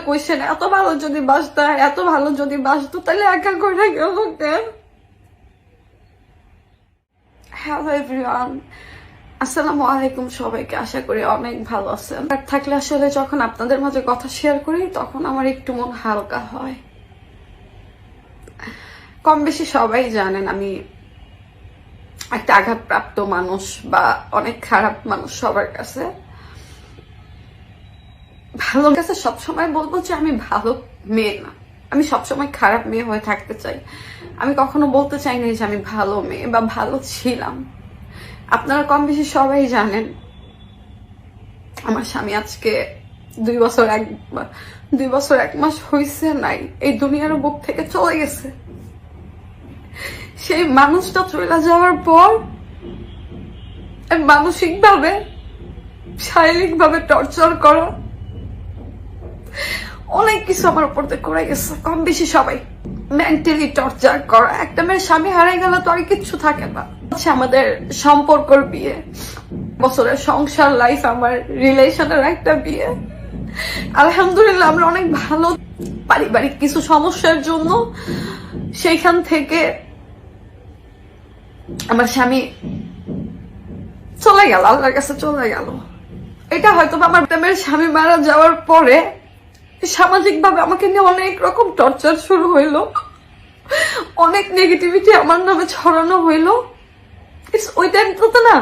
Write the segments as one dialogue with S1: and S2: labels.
S1: Question, এত ভালো যদি বাসতা, এত ভালো যদি বাসতো তাহলে একা করে গেল কেন? হ্যালো এভরিওয়ান, আসসালামু আলাইকুম সবাইকে। আশা করি অনেক ভালো আছেন। আর থাকলে আসলে যখন আপনাদের মাঝে কথা শেয়ার করি তখন আমার একটু মন হালকা হয়। কম বেশি সবাই জানেন আমি একটা আঘাতপ্রাপ্ত মানুষ বা অনেক খারাপ মানুষ সবার কাছে। ভালো কাছে সবসময় বলবো যে আমি ভালো মেয়ে না, আমি সবসময় খারাপ মেয়ে হয়ে থাকতে চাই। আমি কখনো বলতে চাই না যে আমি ভালো মেয়ে বা ভালো ছিলাম। আপনারা কম বেশি সবাই জানেন আমার স্বামী আজকে 2 বছর 1 মাস হয়েছে নাই এই দুনিয়ার বুক থেকে চলে গেছে। সেই মানুষটা চলে যাওয়ার পর মানসিক ভাবে শারীরিক ভাবে টর্চার করা, অনেক কিছু আমার উপর দিয়ে করে গেছে। কম বেশি সবাই মেন্টালি টর্চার করা। একটা মেয়ের স্বামী হারাই গেলে তো আর কিচ্ছু থাকে না। আচ্ছা, আমাদের সম্পর্কর বিয়ে, বছরের সংসার লাইফ, আমার রিলেশনের একটা বিয়ে। আলহামদুলিল্লাহ আমরা অনেক ভালো। পারিবারিক কিছু সমস্যার জন্য সেইখান থেকে আমার স্বামী চলে গেল, আল্লাহর কাছে চলে গেল। এটা হয়তো আমার মেয়ের স্বামী মারা যাওয়ার পরে সামাজিক ভাবে আমাকে নিয়ে অনেক রকম টর্চার শুরু হইলো, অনেক নেগেটিভিটি আমার নামে ছড়ানো হইলো। ওই টাইমটাতে না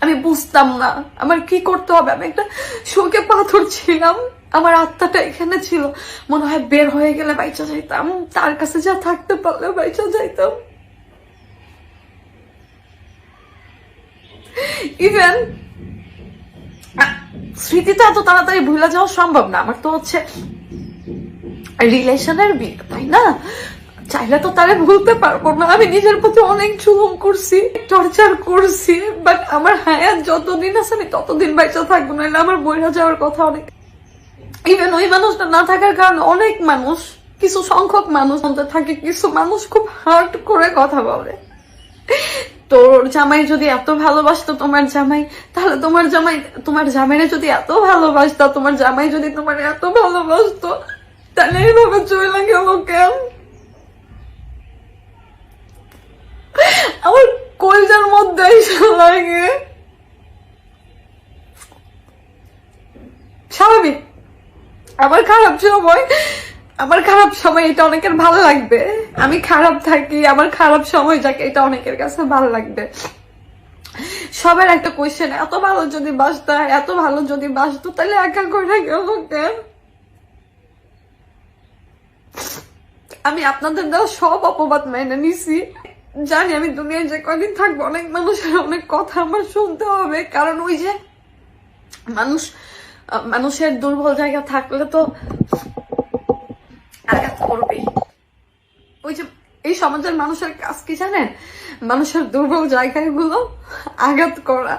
S1: আমি বুঝতাম না আমার কি করতে হবে। আমি একটা শোকে পাথর ছিলাম, আমার আত্মাটা এখানে ছিল। মনে হয় বের হয়ে গেলে বাইচা যাইতাম, তার কাছে যা থাকতে পারলে বাইচা যাইতাম। ইভেন স্মৃতিটা এত তাড়াতাড়ি ভুলে যাওয়া সম্ভব না। আমার তো হচ্ছে রিলেশনের বিয়ে, তাই না? চাইলে তো তারে ভুলতে পারবো না। আমি নিজের প্রতি অনেক জুলুম করছি, টর্চার করছি, বাট আমার হায়াত যতদিন আছে আমি ততদিন বাইচা থাকবো না, আমার বইরা যাওয়ার কথা অনেক। ইভেন ওই মানুষটা না থাকার কারণে অনেক মানুষ, কিছু সংখ্যক মানুষ থাকে, কিছু মানুষ খুব হার্ট করে কথা বলে। তোর জামাই যদি এত ভালোবাসতো তোমার জামাই, তাহলে তোমার জামাইরে যদি এত ভালোবাসতো, তোমার জামাই যদি তোমার এত ভালোবাসতো, তাহলে এইভাবে চলে গেল কেন? আমার কলজার মধ্যে লাগে। স্বাভাবিক আমার খারাপ সময় এটা অনেকের ভালো লাগবে। আমি খারাপ থাকি, আমার খারাপ সময় যাকে, এটা অনেকের কাছে ভালো লাগবে। সবার একটা কোয়েশ্চেন, এত ভালো যদি বাসতা, এত ভালো যদি বাসতো তাহলে একা করে গেল কেন? আমি আপনাদের দেওয়া সব অপবাদ মেনে নিছি। জানি আমি দুনিয়ায় যে কয়দিন থাকবো অনেক মানুষের অনেক কথা আমার শুনতে হবে, কারণ ওই যে মানুষের দুর্বল জায়গা থাকলে তো আঘাত করবেই। ওই যে এই সমাজের মানুষের কাজ কি জানেন? মানুষের দুর্বল জায়গাগুলো আঘাত করা।